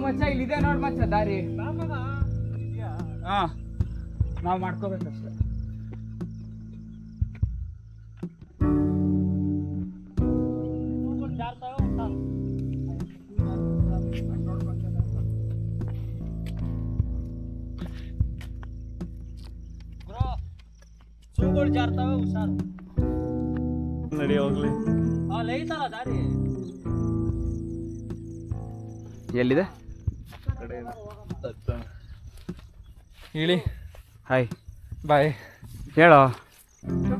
ಮಚ್ಚ ಇಲ್ಲಿದೆ ನೋಡ್ ಮಚ್ಚ ದಾರಿ. ಹಾ ನಾವು ಮಾಡ್ಕೋಬೇಕಷ್ಟೆ. ಶೂಗಳು ಜಾರ್ತಾವೆ, ಹುಷಾರು. ನಡಿ ಹೋಗ್ಲಿ. ಲೈತಲ್ಲ ದಾರಿ. ಎಲ್ಲಿದೆ ಹೇಳಿ. Hi bye. ಹೇಳೋ.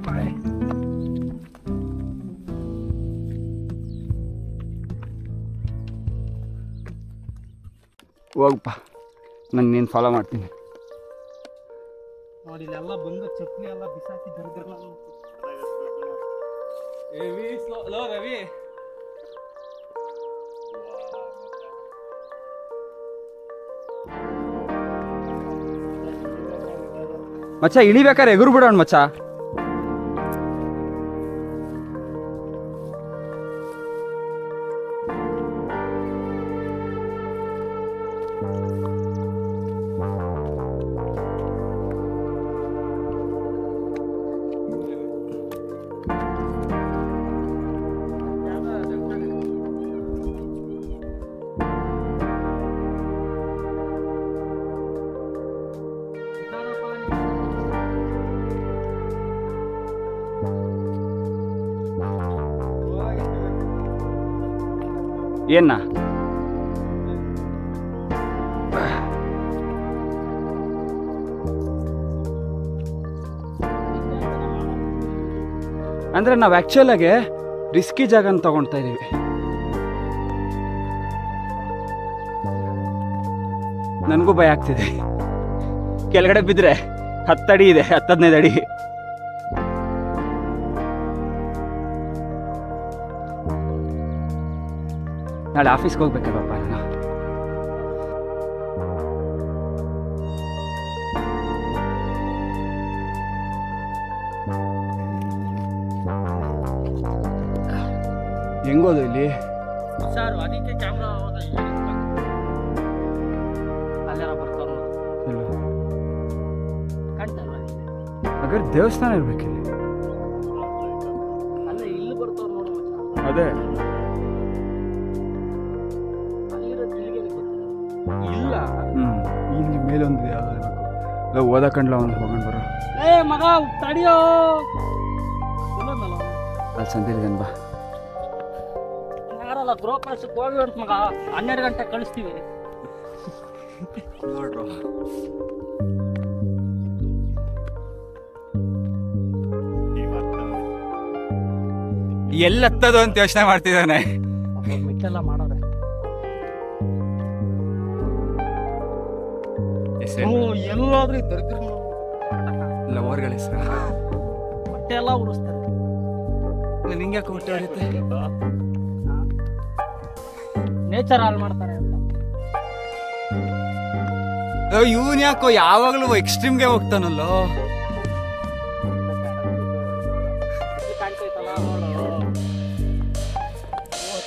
ಬಾಯ್. ಹೋಗಪ್ಪ, ನಾನು ನೀನು ಫಾಲೋ ಮಾಡ್ತೀನಿ. ನೋಡಿ ಇಲ್ಲೆಲ್ಲ ಬಂದು ಚಪ್ಪಲಿ ಎಲ್ಲ ಬಿಸಾಕಿ ದರ್ದಿರಲ್ಲ. ರವಿ ಮಚ್ಚ ಇಳಿಬೇಕಾರೆ ಎಗುರು ಬಿಡೋಣ ಮಚ್ಚ. ಏನ ಅಂದ್ರೆ ನಾವು ಆಕ್ಚುಲ್ ಆಗಿ ರಿಸ್ಕಿ ಜಾಗನ ತಗೊಳ್ತಾ ಇದೀವಿ. ನನಗೂ ಭಯ ಆಗ್ತಿದೆ. ಕೆಳಗಡೆ ಬಿದ್ದರೆ 10 ಅಡಿ ಇದೆ, 10-15 ಅಡಿ. ನಾಳೆ ಆಫೀಸ್ಗೆ ಹೋಗ್ಬೇಕಲ್ಲಪ್ಪ ನಾನು. ಹೆಂಗೋದು ಇಲ್ಲಿ? ಹುಷಾರು, ಅದಕ್ಕೆ ಕ್ಯಾಮ್ರಾ ಅಲ್ಲೆಲ್ಲ ಬರ್ತಾರ ಕಾಣ್ತಲ್ವ? ಹಾಗಾದ್ರೆ ದೇವಸ್ಥಾನ ಇರ್ಬೇಕಿಲ್ಲಿ. ಅಲ್ಲ ಇಲ್ಲಿ ಬರ್ತಾವ ನೋಡು. ಅದೇ ಇಲ್ಲ. ಇಲ್ಲಿ ಮೇಲೊಂದು ಯಾವ್ದು ಓದಕಂಡ್ಲ ಅವ್ನು ಹೋಗೋಣ ಬರೋ. ಮಗ ತಡಿಯೋ, ಅಲ್ಲಿ ಸಂತಿದ್ದಾನೆ ಬಾ. ಯಾರಲ್ಲ ಗೃಹ ಪ್ರವೇಶಕ್ಕೆ ಹೋಗಿ ಅಂತ ಮಗ, 12 ಗಂಟೆ ಕಳಿಸ್ತೀವಿ. ನೋಡ್ರು ಎಲ್ಲತ್ತದು ಅಂತ ಯೋಚನೆ ಮಾಡ್ತಿದ್ದಾನೆ. ಮಿಕ್ಕೆಲ್ಲ ಮಾಡೋರೆ ಎಲ್ಲಾದ್ರೂ ದರಿದ್ರ ಲವರ್ಗಳ ಹೆಸರು ಬಟ್ಟೆ ಎಲ್ಲ ಉಡಿಸ್ತಾರೆ. ನಿಂಗೆ ಹೊಟ್ಟೆ ಹೊಡೆಯುತ್ತೆ. ನೇಚರ್ ಹಾಳು ಮಾಡ್ತಾರೆ ಅಂತ. ಇವನ್ ಯಾಕೋ ಯಾವಾಗಲೂ ಎಕ್ಸ್ಟ್ರೀಮ್ಗೆ ಹೋಗ್ತಾನಲ್ಲೋ. ಕಾಣ್ತೈತಲ್ಲ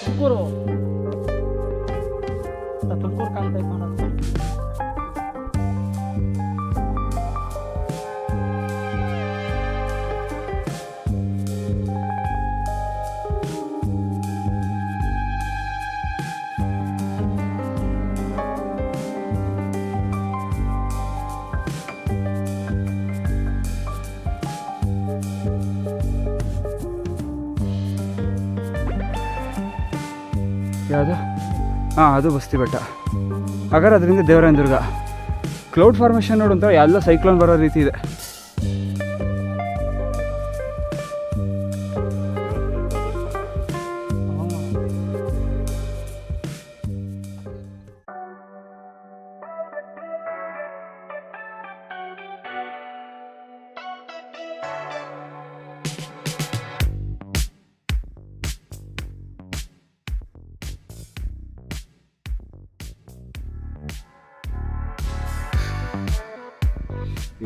ತುಮಕೂರು ಕಾಣ್ತೈತೆ ನೋಡ. ಯಾವುದು? ಹಾಂ, ಅದು ಬಸ್ತಿ ಬೆಟ್ಟ. ಹಾಗಾದ್ರೆ ಅದರಿಂದ ದೇವರಾಯನ ದುರ್ಗ. ಕ್ಲೌಡ್ ಫಾರ್ಮೇಷನ್ ನೋಡು ಒಂಥರ ಎಲ್ಲ ಸೈಕ್ಲೋನ್ ಬರೋ ರೀತಿ ಇದೆ.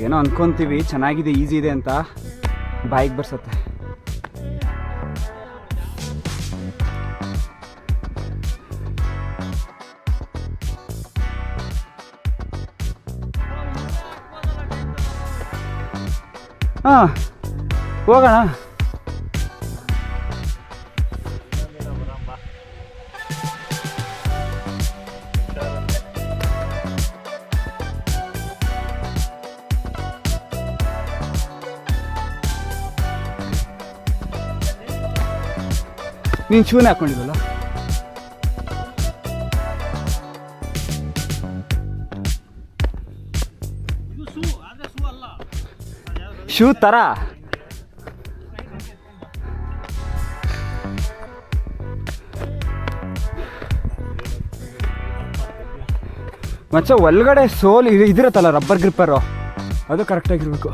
ಏನೋ ಅನ್ಕೊಂತೀವಿ ಚೆನ್ನಾಗಿದೆ, ಈಸಿ ಇದೆ ಅಂತ, ಬಾಯಿಗೆ ಬರ್ಸತ್ತೆ. ಹಾಂ ಹೋಗೋಣ. ನೀನು ಶೂನೇ ಹಾಕ್ಕೊಂಡಿದ್ದಲ್ಲ? ಶೂ ಥರ ಮಚ್ಚ ಒಳಗಡೆ ಸೋಲ್ ಇದಿರತ್ತಲ್ಲ ರಬ್ಬರ್ ಗ್ರಿಪ್ಪರು, ಅದು ಕರೆಕ್ಟಾಗಿರ್ಬೇಕು.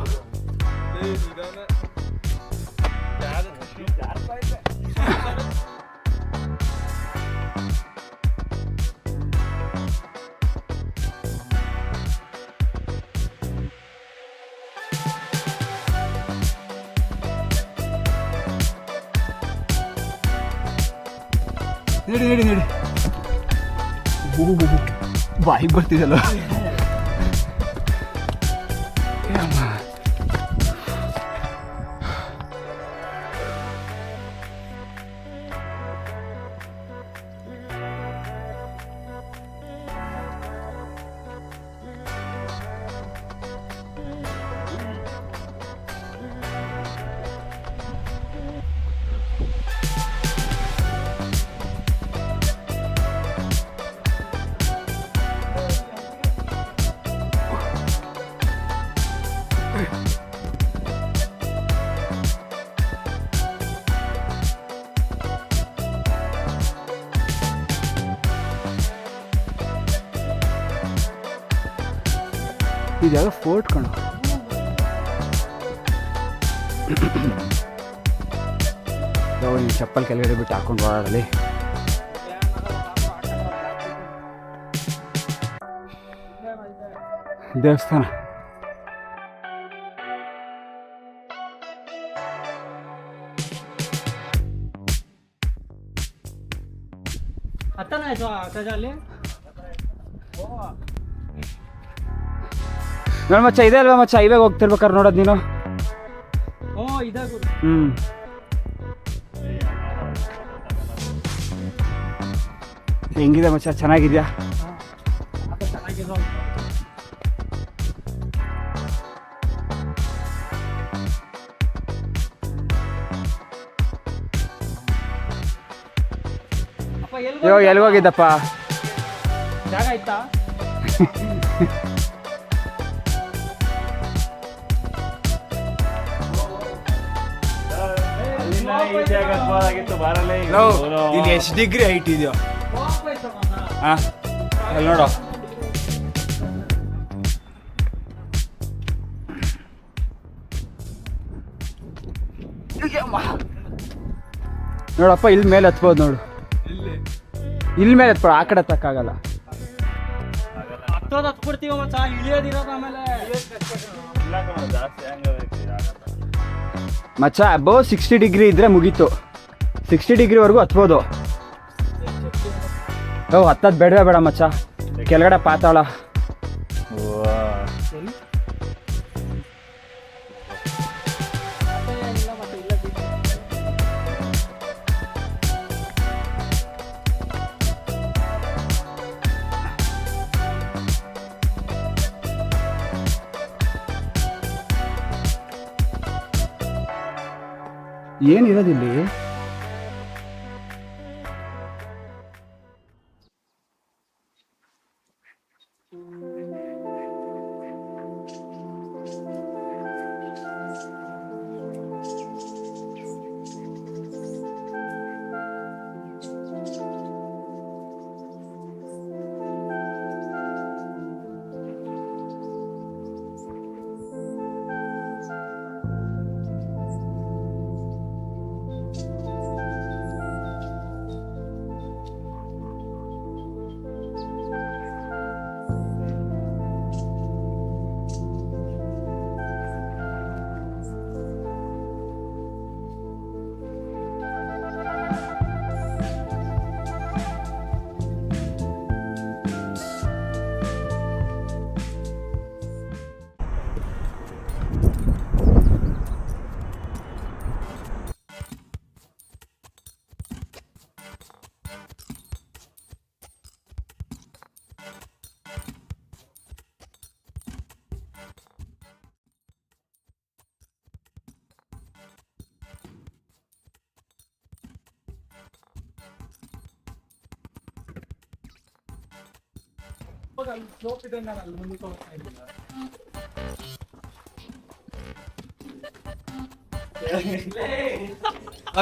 ನಡಿ ನಡಿ ನಡಿ, ಬಾಯಿಗೆ ಬರ್ತಿದಲ್ಲ. ಇದ್ಯಾವ ಫೋರ್ಟ್ ಕಣ. ನೀನು ಚಪ್ಪಲ್ ಕೆಳಗಡೆ ಬಿಟ್ಟು ಹಾಕೊಂಡು ಓಡಾಡಲಿ. ದೇವಸ್ಥಾನ ಹತ್ತನ ಆಯ್ತು ಅಲ್ಲಿ. ನೋಡ ಮಚ್ಚ, ಇದೆ ಅಲ್ವಾ ಮಚ್ಚ, ಇವಾಗ ಹೋಗ್ತಿರ್ಬೇಕಾದ್ರೆ ನೋಡೋದು ನೀನು. ಹೆಂಗಿದೆ ಮಚ್ಚ, ಚೆನ್ನಾಗಿದ್ಯಾ? ಅಯ್ಯೋ ಎಲ್ಗೋಗಿದ್ದಪ್ಪ? ಜಾಗ ಆಯ್ತಾ? ಇಲ್ಲಿ ಎಷ್ಟು ಡಿಗ್ರಿ ಹೈಟ್ ಇದೆಯೋ? ಹಾಂ ಅಲ್ಲಿ ನೋಡು. ನೋಡಪ್ಪ, ಇಲ್ಲಿ ಮೇಲೆ ಹತ್ಬೋದು ನೋಡು. ಇಲ್ಲಿ ಮೇಲೆ ಹತ್ಬೋದು, ಆ ಕಡೆ ಹತ್ತಕ್ಕಾಗಲ್ಲ. ಹತ್ಬಿಡ್ತೀವ ಮಚ್ಚ, ಇಳಿಯೋದಿರೋದು ಆಮೇಲೆ ಮಚ್ಚ. ಅಬೌವ್ 60 ಡಿಗ್ರಿ ಇದ್ರೆ ಮುಗೀತು. 60 ಡಿಗ್ರಿವರೆಗೂ ಹತ್ಬೋದು. ಹತ್ತದ್ ಬೇಡವೇ ಬೇಡ ಮಚ್ಚ, ಕೆಳಗಡೆ ಪಾತಾಳ. ಏನಿರೋದಿಲ್ಲಿ? ಅಲ್ಲಿ ಸ್ಲೋಪ್ ಇದೆ, ನಾನು ಅಲ್ಲಿ ಮುಂದಕ್ಕೆ ಹೋಗ್ತಾ ಇದ್ದೀನಿ.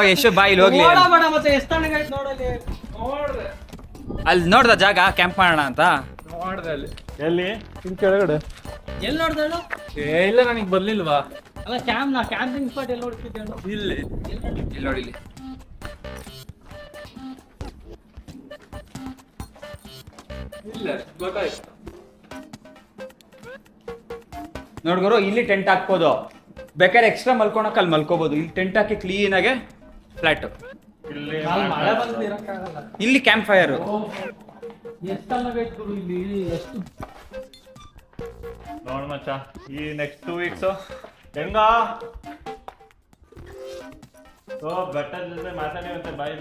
ಯಶು ಬಾ ಇಲ್ಲಿ ಹೋಗ್ಲಿ. ನೋಡ ಬೇಡ ಮತ್ತೆ ಎಷ್ಟು ತಣ್ಣಗಾಯ್ತು ನೋಡಲ್ಲಿ. ನೋಡ್ದೆ ಅಲ್ಲಿ ನೋಡ್ದ ಜಾಗ ಕ್ಯಾಂಪ್ ಮಾಡೋಣ ಅಂತ. ನೋಡ್ದೆ ಅಲ್ಲಿ ಎಲ್ಲಿ ಇಲ್ಲಿ ಕೆಳಗಡೆ. ಎಲ್ಲಿ ನೋಡ್ದೆ ಹೇಳು? ಇಲ್ಲ ನನಗೆ ಬರ್ಲಿಲ್ವಾ? ಅಲ್ಲ ಕ್ಯಾಂಪಿಂಗ್ ಸ್ಪಾಟ್ ಎಲ್ಲಿ ನೋಡ್ತಿದ್ದೆ ಹೇಳು? ಇಲ್ಲಿ ಇಲ್ಲಿ ನೋಡಿ ಇಲ್ಲಿ. ಇಲ್ಲ ಗೊತ್ತಾಯ್ತು. ನೋಡ್ಗುರು ಇಲ್ಲಿ ಟೆಂಟ್ ಹಾಕ್ಬೋದು, ಬೇಕಾದ್ರೆ ಎಕ್ಸ್ಟ್ರಾ ಮಲ್ಕೊಳಕ್ ಅಲ್ಲಿ ಮಲ್ಕೋಬಹುದು. ಇಲ್ಲಿ ಟೆಂಟ್ ಹಾಕಿ ಕ್ಲೀನ್ ಆಗಿ ಫ್ಲಾಟ್. ಇಲ್ಲಿ ಅಲ್ಲಿ ಮಳೆ ಬಂದು ಇರಕ್ಕಾಗಲ್ಲ. ಇಲ್ಲಿ ಕ್ಯಾಂಪ್ ಫೈರ್. ಎಷ್ಟು ತಣ್ಣಗಾಯ್ತು ಗುರು ಇಲ್ಲಿ, ಎಷ್ಟು ನೋಡ್ ಮಚ್ಚ, ಈ ನೆಕ್ಸ್ಟ್ 2 weeks ಹೆಂಗ ಬೆಟ್ಟದ ಜೊತೆ ಮಾತಾಡಿವಂತೆ ಬಾಯಿ.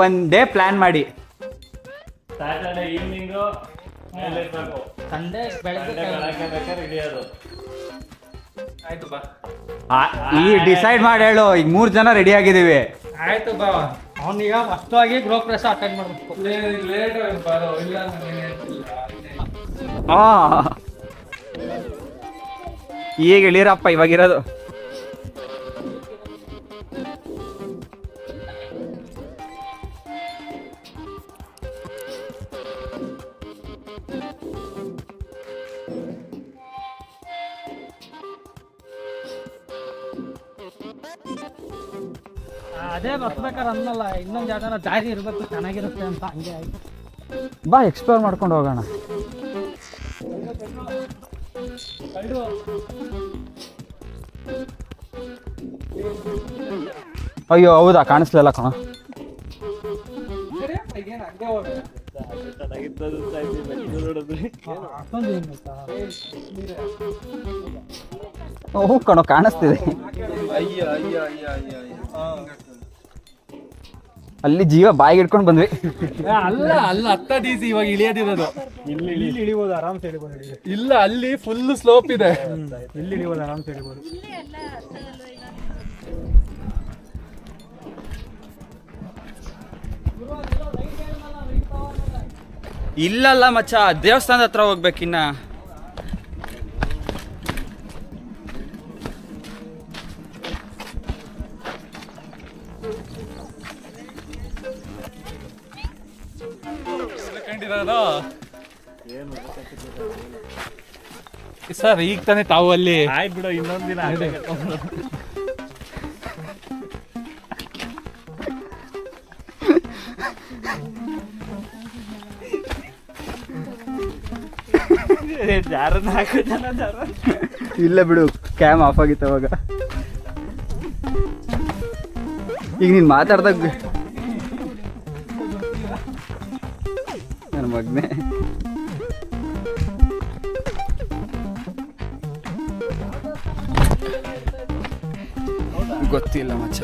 ಒನ್ ಡೇ ಪ್ಲಾನ್ ಮಾಡಿ ಸ್ಯಾಟರ್ಡೆ ಈವ್ನಿಂಗು ಮೇಲಿರ್ಬೇಕು, ಸಂಡೇ ಬೆಳಗ್ಗೆ ಸಂಡೇ ಬೆಳಗ್ಗೆ ಬೇಕಾದ್ರೆ ಹಿಡಿಯೋದು. ಆಯ್ತು ಬಾ. ಈ ಡಿಸೈಡ್ ಮಾಡಿ ಹೇಳು. ಈಗ 3 ಜನ ರೆಡಿ ಆಗಿದ್ದೀವಿ. ಆಯ್ತು ಬಾ. ಅವನೀಗ ಫಸ್ಟಾಗಿ ಗೃಹ ಪ್ರವೇಶ ಅಟೆಂಡ್ ಮಾಡ್ಬೇಕು. ಲೇಟ್ ಆಗಿ ಬರೋ, ಇಲ್ಲ ನಾನು ಹೇಳ್ತಿಲ್ಲ. ಹಾ, ಈಗ ಇಳಿರಪ್ಪ ಇವಾಗಿರೋದು. ಅದೇ ಬರ್ಬೇಕಾರೆ ಅನ್ನಲ್ಲ, ಇನ್ನೊಂದು ಯಾವ್ದಾರ ದಾರಿ ಇರ್ಬೇಕು ಚೆನ್ನಾಗಿರುತ್ತೆ ಅಂತ, ಹಂಗೆ ಆಯ್ತು. ಬಾ ಎಕ್ಸ್ಪ್ಲೋರ್ ಮಾಡ್ಕೊಂಡು ಹೋಗೋಣ. ಅಯ್ಯೋ ಹೌದಾ, ಕಾಣಿಸ್ಲಿಲ್ಲ ಕಣ. ಚೆನ್ನಾಗಿರ್ತದೆ ಅಂತ ಇದ್ವಿ ಬೆಂಗಳೂರು ನೋಡಿದ್ರೆ. ಅಷ್ಟೊಂದು ಏನ್ ಗೊತ್ತಾ? ಓಹ್ ಕಣೋ, ಕಾಣಿಸ್ತಿದೆ. ಅಲ್ಲಿ ಜೀವ ಬಾಯಿಗೆ ಇಟ್ಕೊಂಡು ಬಂದ್ವಿ. ಅಲ್ಲ ಅಲ್ಲ ಹತ್ತದ ಈಸಿ, ಇವಾಗ ಇಳಿಯೋದಿರೋದು. ಇಲ್ಲಿ ಇಲ್ಲಿ ಇಳಿಬೋದು, ಆರಾಮ್ಸೆ ಇಳಿಬೋದು. ಇಲ್ಲ ಅಲ್ಲಿ ಫುಲ್ ಸ್ಲೋಪ್ ಇದೆ. ಇಲ್ಲಿ ಇಳಿಬೋದು, ಆರಾಮ್ಸೆ ಇಳಿಬೋದು. ಇಲ್ಲಲ್ಲ ಮಚ್ಚ, ದೇವಸ್ಥಾನದ ಹತ್ರ ಹೋಗ್ಬೇಕಿನ್ನ. ಸರ್ ಈಗ ತಾನೇ ತಾವು ಅಲ್ಲಿ. ಆಯ್ತು ಬಿಡು, ಇನ್ನೊಂದ್ ದಿನ ಅಲ್ಲೇ ಕರ್ಕೊಂಡು ಜಾರನ್ನ ಹಾಕಿದ್ದಾನ ಜಾರ. ಇಲ್ಲ ಬಿಡು, ಕ್ಯಾಮ್ ಆಫ್ ಆಗಿತ್ತು ಅವಾಗ. ಈಗ ನೀನು ಮಾತಾಡ್ದಾಗ ನನ್ನ ಮಗನೇ ಗೊತ್ತಿಲ್ಲ ಮಚ್ಚ.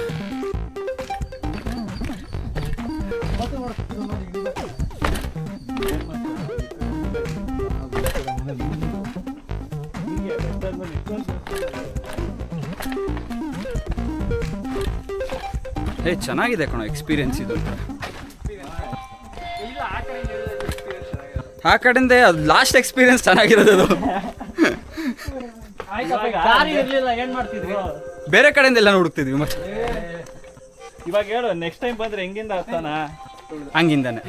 ಚೆನ್ನಾಗಿದೆ ಕಣೋ ಎಕ್ಸ್ಪೀರಿಯನ್ಸ್ ಇದು. ಆ ಕಡೆಯಿಂದ ಅದು ಲಾಸ್ಟ್ ಎಕ್ಸ್ಪೀರಿಯನ್ಸ್ ಚೆನ್ನಾಗಿರೋದು ಅದು. ದಾರಿ ಇರ್ಲಿಲ್ಲ, ಏನ್ ಮಾಡ್ತಿದ್ವಿ? ಬೇರೆ ಕಡೆಯಿಂದ ಎಲ್ಲ ಹುಡುಕ್ತಿದ್ವಿ ಮತ್ತೆ. ಇವಾಗ ಹೇಳು, ನೆಕ್ಸ್ಟ್ ಟೈಮ್ ಬಂದ್ರೆ ಹೆಂಗಿಂದ ಹತ್ತಾನ? ಹಂಗಿಂದಾನೆ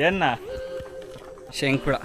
ಏನ್ನ ಶಂಕುಳ.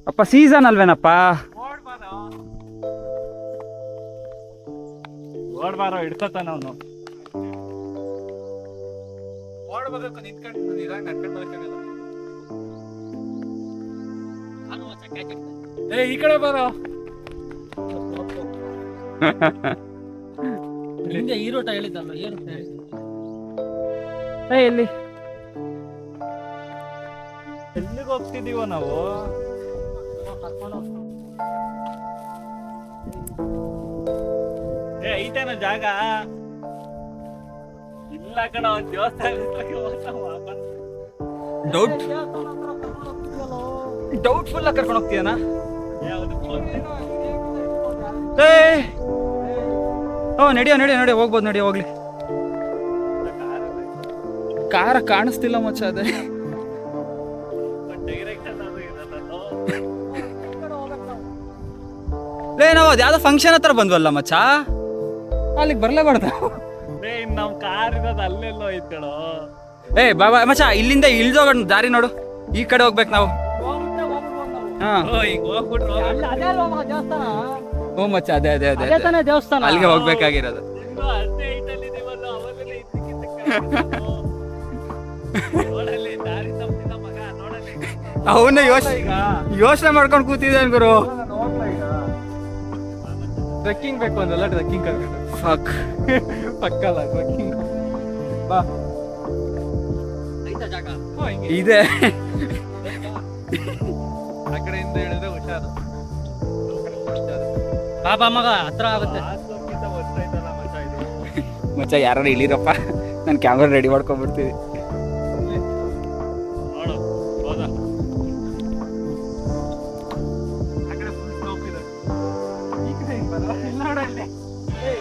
ಅಪ್ಪ ಸೀಸನ್ ಅಲ್ವೇನಪ್ಪ? ಓಡ್ಬಾರೋ ಹಿಡ್ಕೋತಾನ ಅವನು. ಓಡ್ಬೇಕು ನಿಂತ್ಕೊಂಡು ನಿಧಾನ ನಡ್ಕೊಂಡು ಬರ್ತಾನಲ್ಲ. ಏ ಈ ಕಡೆ ಬರೋ. ಹಿಂದೆ ಈರೋಟ ಹೇಳಿದ್ದಲ್ಲ, ಏರುಟ ಹೇಳಿದ್ದು. ಎಲ್ಲಿ ಎಲ್ಲಿಗೆ ಹೋಗ್ತಿದೀವ ನಾವು? ಏ ಐತೇನ ಜಾಗ? ಇಲ್ಲ ಕಣ, ಒಂದ್ ದೇವಸ್ಥಾನ ಡೌಟ್ಫುಲ್ ಆಗಿ ಕರ್ಕೊಂಡು ಹೋಗ್ತೀಯನ? ನಡಿಯೋ ಹೋಗ್ಬೋದು, ನಡಿಯೋ ಹೋಗ್ಲಿ. ಕಾರ ಕಾಣಿಸ್ತಿಲ್ಲ ಮಚ್ಚ ಅದೇ. ನಾವು ಅದ್ಯಾವ್ದೋ ಫಂಕ್ಷನ್ ಹತ್ರ ಬಂದ್ವಲ್ಲ ಮಚ್ಚ, ಅಲ್ಲಿಗೆ ಬರ್ಲೇಬಾರ್ದ? ನಮ್ ಕಾರ್ ಇರೋದು ಅಲ್ಲೆಲ್ಲೋ ಐತ್ ಕಣೋ. ಬಾಬಾ ಮಚ್ಚ, ಇಲ್ಲಿಂದ ಇಳ್ದೋಗೋಣ ದಾರಿ ನೋಡು, ಈ ಕಡೆ ಹೋಗ್ಬೇಕು ನಾವು. ಹಾ ಈಗ ಹೋಗ್ಬಿಟ್ರು ಅದೇ ಅಲ್ವಾ ಮಗ ದೇವಸ್ಥಾನ? ಹ್ಞೂ ಮಚ್ಚ, ಅದೇ ಅದೇ ಅದೇ ಅದೇ ತಾನೇ ದೇವಸ್ಥಾನ? ಅಲ್ಲಿಗೆ ಹೋಗ್ಬೇಕಾಗಿರೋದು. ಇನ್ನೂ ಅಷ್ಟೇ ಐಟಲ್ಲಿ ಇದೀವಲ್ಲ, ಅವಾಗಲೇ ನೋಡಲ್ಲಿ ದಾರಿ ತಪ್ಪಿದ ಮಗ, ನೋಡಲ್ಲಿ ಅವನ್ನ ಯೋಚನೆ ಮಾಡ್ಕೊಂಡು ಕೂತಿದ್ದಾನೆ ಗುರು. ಟ್ರೆಕ್ಕಿಂಗ್ ಬೇಕು ಅಂದಲ್ಲ, ಟ್ರೆಕ್ಕಿಂಗ್ ಕರ್ಕೊಂಡು ಫಕ್ ಪಕ್ಕಲ್ಲ ಟ್ರೆಕ್ಕಿಂಗ್. ಬಾ ಐತಾ ಜಾಗ? ಹಿಂಗೆ ಇದೆ. ಆ ಕಡೆಯಿಂದ ಹೇಳಿದ್ರೆ ಹುಷಾರು. ಬಾಬಾ ಮಗ ಹತ್ರ ಆಗುತ್ತೆ. ಆಸ್ಲೋಕ್ಕಿಂತ ವರ್ಷ ಐತಲ್ಲ ಮಚ್ಚ ಇದು. ಮಚ್ಚ ಯಾರು ಇಳಿರಪ್ಪ, ನಾನು ಕ್ಯಾಮ್ರಾ ರೆಡಿ ಮಾಡ್ಕೊಂಡ್ಬಿಡ್ತೀವಿ. ನೋಡು ಹೋದ. ಆ ಕಡೆ ಫುಲ್ ಸ್ಲೋಪ್ ಇದೆ. ಈ ಕಡೆ ಹಿಂಗ್ ಬರ. ಇಲ್ಲಿ ನೋಡಲ್ಲಿ. ಏಯ್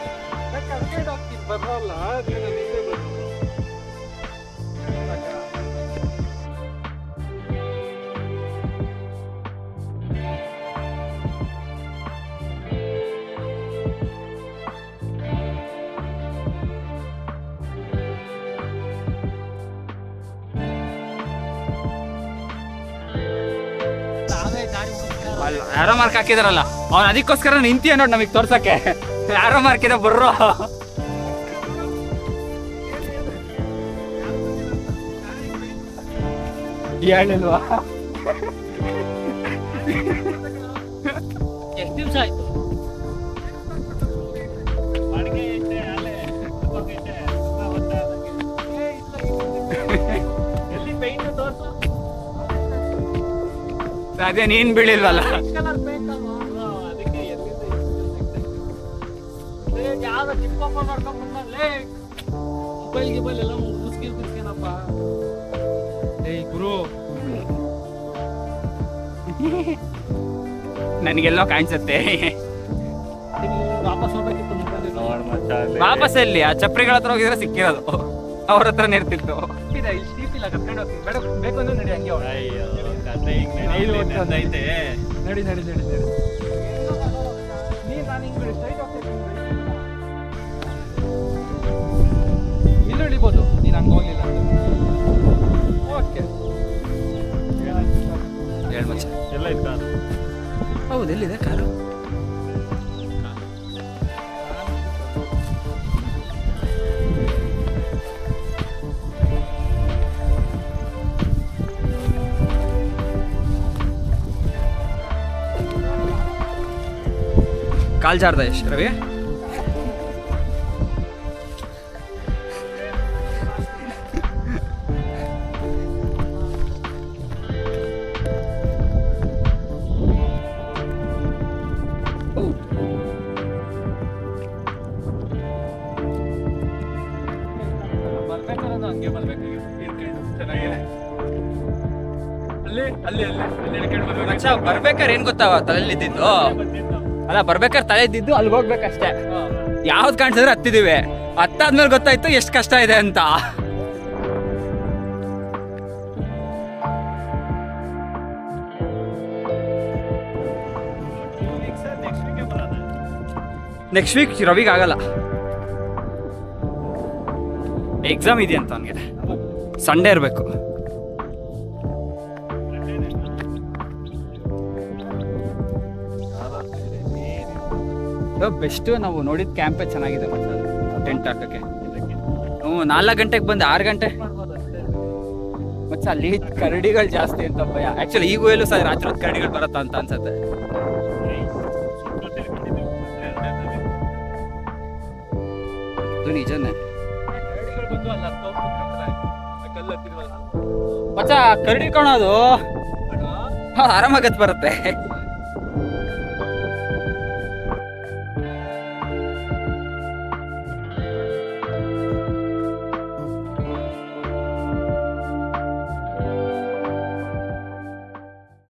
ನಾನು ಕರ್ಕೊಂಡು ಹೋಗ್ತೀನಿ, ಬರಲ್ಲ ನೀನು ನೀವೇ ಬರ್ತೀನಿ. ಯಾರೋ ಮಾರ್ಕ್ ಹಾಕಿದಾರಲ್ಲ, ಅವ್ನು ಅದಕ್ಕೋಸ್ಕರ ನಿಂತೀಯ ನೋಡಿ ನಮಗೆ ತೋರ್ಸಕ್ಕೆ. ಯಾರೋ ಮಾರ್ಕ್ ಇದೆ, ಬರ್ರೋ. ಹೇಳಿಲ್ವಾ? ಎಷ್ಟು ದಿವಸ ಆಯ್ತು? ಅಡ್ಗೆ ಐತೆ ಅಲ್ಲೇ, ಹೋಗೈತೆ, ಹೊತ್ತ ಅದಕ್ಕೆ. ಎಲ್ಲಿ ಪೈಂಟ್ ತೋರ್ಸು. ಅದೇ ನೀನ್ ಬೀಳಿಲ್ವಲ್ಲ. ಕಲರ್ ಪೇಂಟ್ ಅಲ್ವಾ? ಅದಕ್ಕೆ ಎಲ್ಲಿಂದ ಯಾವ್ದು ಚಿಕ್ಕಪ್ಪ ಮಾಡ್ಕೊಂಡ್ ಬಂದಲ್ಲೇ ಮೊಬೈಲ್ ಗಿಬೈಲ್ ಎಲ್ಲ ಮುಗಿಸ್ಕೇನಪ್ಪ. ಏಯ್ ಗುರು, ನನಗೆಲ್ಲೋ ಕಾಣಿಸುತ್ತೆ. ವಾಪಸ್ ಹೋಗ್ಬೇಕಿತ್ತು ಮೊಬೈಲ್. ನೋಡ್ ಮಚ್ಚ ಅಲ್ಲಿ. ವಾಪಸ್ ಎಲ್ಲಿ? ಆ ಚಪ್ರಿಗಳ ಹತ್ರ ಹೋಗಿದ್ರೆ ಸಿಕ್ಕಿರೋದು, ಅವ್ರ ಹತ್ರನೇ ಇರ್ತಿತ್ತು. ಇಲ್ಲಿ ಸ್ಟೀಪ್ ಇಲ್ಲ, ಕರ್ಕೊಂಡು ಹೋಗ್ತೀನಿ. ಬೇಡ ಬೇಕು ಅಂದ್ರೆ ನಡಿ, ಹಂಗೆ ಹೋಗೋಣ. ಅಯ್ಯೋ ಕತೆ ಈಗ ನಡೆಯೈತೆ. ನಡಿ ನಡಿ ನಡಿ ನಡಿ. ನೀನು ನಾನು ಹಿಂಗೆ ಸ್ಟ್ರೈಟ್ ಹೋಗ್ತೀನಿ. ಇಲ್ಲಿ ಇಳಿಬೋದು, ನೀನು ಹಂಗೆ ಹೋಗ್ಲಿಲ್ಲ ಓಕೆ. ಹೇಳಿ ಮಚ್ಚ. ಎಲ್ಲ ಇತ್ತು ಕಾರು. ಹೌದು, ಎಲ್ಲಿದೆ ಕಾರು? ಕಾಲ್ ಜಾರ್ದ ಎಷ್ಟು ರವಿ? ಬರ್ಬೇಕಾದ್ರೆ ಹಂಗೆ ಬರ್ಬೇಕಾಗಿತ್ತು, ಹಿಡ್ಕೊಂಡು ಚೆನ್ನಾಗಿದೆ. ಅಲ್ಲಿ ಅಲ್ಲಿ ಅಲ್ಲಿ ಅಲ್ಲಿ ಹಿಡ್ಕೊಂಡು ಬರ್ಬೇಕು. ಮಚ್ಚ ಬರ್ಬೇಕಾದ್ರೆ ಏನ್ ಗೊತ್ತಾವ ತಲೆಯಲ್ಲಿದ್ದು? ಅಲ್ಲ, ಬರ್ಬೇಕಾದ್ರೆ ತಲೆ ಇದ್ದಿದ್ದು ಅಲ್ಲಿಗೆ ಹೋಗ್ಬೇಕಷ್ಟೇ. ಯಾವ್ದು ಕಾಣಿಸಿದ್ರೆ ಹತ್ತಿದೀವಿ, ಹತ್ತಾದ್ಮೇಲೆ ಗೊತ್ತಾಯ್ತು ಎಷ್ಟು ಕಷ್ಟ ಇದೆ ಅಂತ. ನೆಕ್ಸ್ಟ್ ವೀಕ್ ರವಿಗೆ ಆಗಲ್ಲ, ಎಕ್ಸಾಮ್ ಇದೆಯಂತ ಅವನಿಗೆ. ಸಂಡೇ ಇರಬೇಕು. ಬೆಸ್ಟ್ ನಾವು ನೋಡಿದ ಕ್ಯಾಂಪೇ ಚೆನ್ನಾಗಿದೆ ಮತ್ತೆ ಟೆಂಟ್ ಹಾಕಕ್ಕೆ. 4 ಗಂಟೆಗೆ ಬಂದು 6 ಗಂಟೆ ಮತ್ತೆ ಅಲ್ಲಿ ಕರಡಿಗಳು ಜಾಸ್ತಿ ಅಂತ ಭಯ. ಆಕ್ಚುಲಿ ಈಗೂ ಎಲ್ಲೂ ಸಹ ರಾತ್ರಿ ಹೊತ್ತು ಕರಡಿಗಳು ಬರತ್ತಾ ಅಂತ ಅನ್ಸತ್ತೆ. ಅದು ನಿಜನೇ ಮಚ್ಚ, ಕರಡಿ ಕಾಣೋದು ಆರಾಮಾಗತ್ ಬರುತ್ತೆ.